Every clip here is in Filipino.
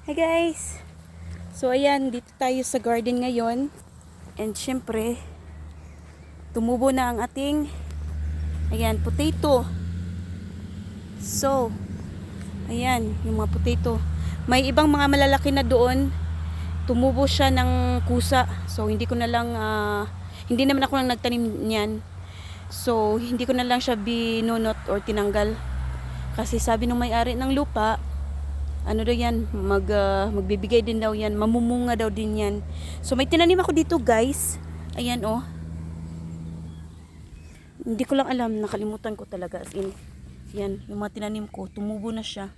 Hi guys! So ayan, dito tayo sa garden ngayon. And syempre, tumubo na ang ating, ayan, potato. So, ayan, yung mga potato. May ibang mga malalaki na doon. Tumubo siya ng kusa. So, hindi ko na lang, hindi naman ako nang nagtanim niyan. So, hindi ko na lang siya binunot or tinanggal. Kasi sabi nung may-ari ng lupa, ano daw yan, magbibigay din daw yan, mamumunga daw din yan. So may tinanim ako dito guys, ayan oh. Hindi ko lang alam, nakalimutan ko talaga, as in, yan, yung mga tinanim ko, tumubo na siya.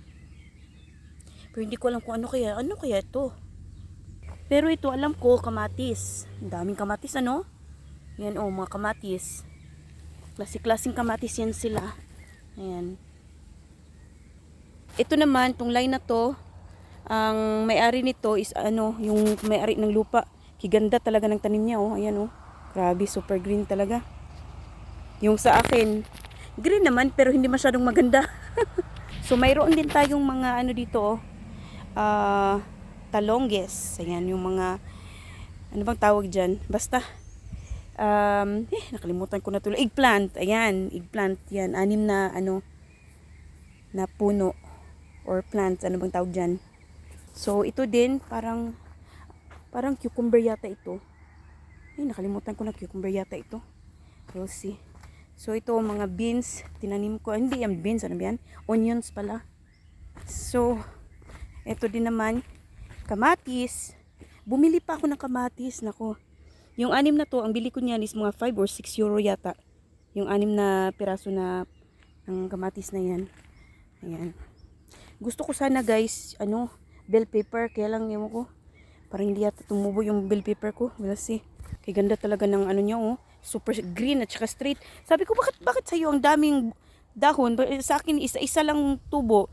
Pero hindi ko alam kung ano kaya ito. Pero ito alam ko, kamatis. Ang daming kamatis, ano? Yan oh, mga kamatis. Klasik-klasing kamatis yan sila. Ayan. Ito naman, tong line na to, ang may-ari nito is ano, yung may-ari ng lupa. Kiganda talaga ng tanim niya, oh. Ayan, oh. Grabe, super green talaga. Yung sa akin, green naman, pero hindi masyadong maganda. So, mayroon din tayong mga ano dito, oh. Talongges. Ayan, yung mga, ano bang tawag dyan? Basta, nakalimutan ko na tuloy. Eggplant. Ayan, eggplant. Yan, 6 na, ano, na puno. Or plants, ano bang tawag dyan. So, ito din, parang cucumber yata ito. Ay, nakalimutan ko na cucumber yata ito. We'll see. So, ito, mga beans, tinanim ko. Hindi yan beans, ano ba yan? Onions pala. So, ito din naman, kamatis. Bumili pa ako ng kamatis, nako. Yung 6 na to, ang bili ko niyan is mga 5 or 6 euro yata. Yung 6 na piraso na ng kamatis na yan. Ayan. Gusto ko sana guys, ano, bell pepper, kaya lang ewan ko, parang hindi yata tumubo yung bell pepper ko. We'll see. Kaya ganda talaga ng ano niya, oh, super green at saka straight. Sabi ko, bakit sa'yo ang daming dahon? Sa akin isa-isa lang tubo.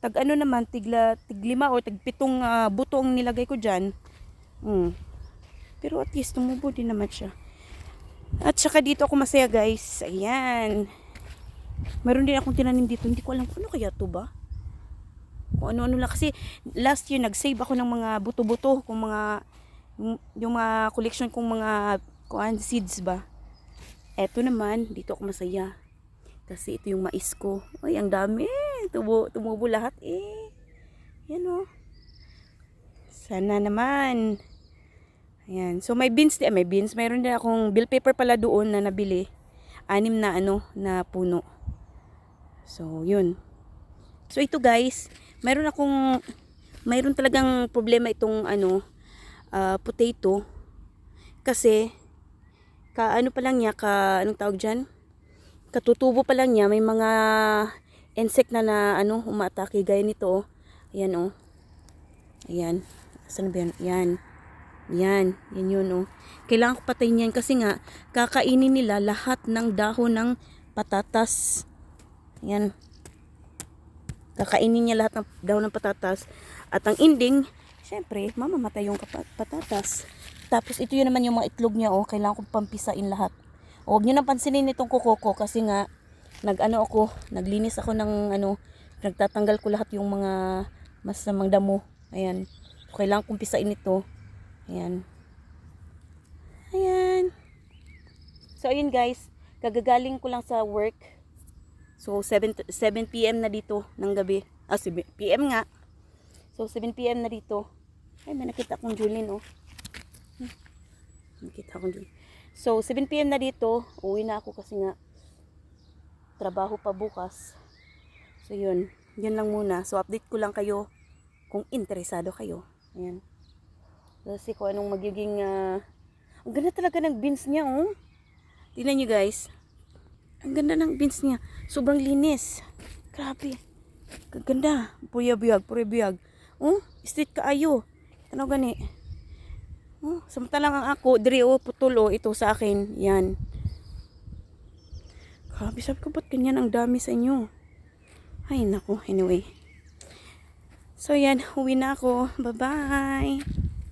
Tag ano naman, tiglima o tag 7 buto ang nilagay ko diyan. Pero at least tumubo din naman siya. At saka dito ako masaya guys. Ayan. Meron din akong tinanim dito. Hindi ko alam kung ano kaya to ba. Kung ano-ano lang. Kasi last year nag-save ako ng mga buto-buto. Kung mga, yung mga collection kong mga seeds ba. Eto naman, dito ako masaya. Kasi ito yung mais ko. Ay, ang dami. Tumubo lahat eh. Yan o. Sana naman. Ayan. So may beans din. May beans. Mayroon din akong bell pepper pala doon na nabili. 6 na ano, na puno. So, yun. So, ito guys, mayroon talagang problema itong ano, potato. Kasi, ano pa lang niya, anong tawag dyan? Katutubo pa lang niya, may mga insect na ano, umaatake. Gaya nito, oh. Ayan, oh. Ayan. Saan ba yan? Ayan. Yan yun, oh. Kailangan ko patayin yan kasi nga, kakainin nila lahat ng dahon ng patatas. Yan. Kakainin niya lahat ng dahon ng patatas. At ang ending, syempre, mamamatay yung patatas. Tapos ito yun naman yung mga itlog niya, oh. Kailangan kong pampisain lahat. Huwag niyo nang pansinin itong kuko ko kasi nga, naglinis ako ng ano, nagtatanggal ko lahat yung mga masamang damo. Ayan. So, kailangan kong pisain ito. Ayan. Ayan. So, ayun guys. Kagagaling ko lang sa work. So, 7 PM na dito ng gabi. 7 PM nga. So, 7 PM na dito. Ay, may nakita akong Julin, oh. Nakita akong Julin. So, 7 PM na dito. Uwi na ako kasi nga trabaho pa bukas. So, yun. Yun lang muna. So, update ko lang kayo kung interesado kayo. Ayan. Kasi kung anong magiging ang ganda talaga ng beans niya, oh. Tingnan nyo guys. Ang ganda ng beans niya. Sobrang linis. Grabe. Ganda. Pure buyag. Oh, street kaayo. Ano gani? Oh, samantalang ang ako, diri oh, putol oh, ito sa akin. Yan. Grabe, sabi ko, ba't ganyan ang dami sa inyo? Ay, naku. Anyway. So, yan. Uwi na ako. Bye-bye.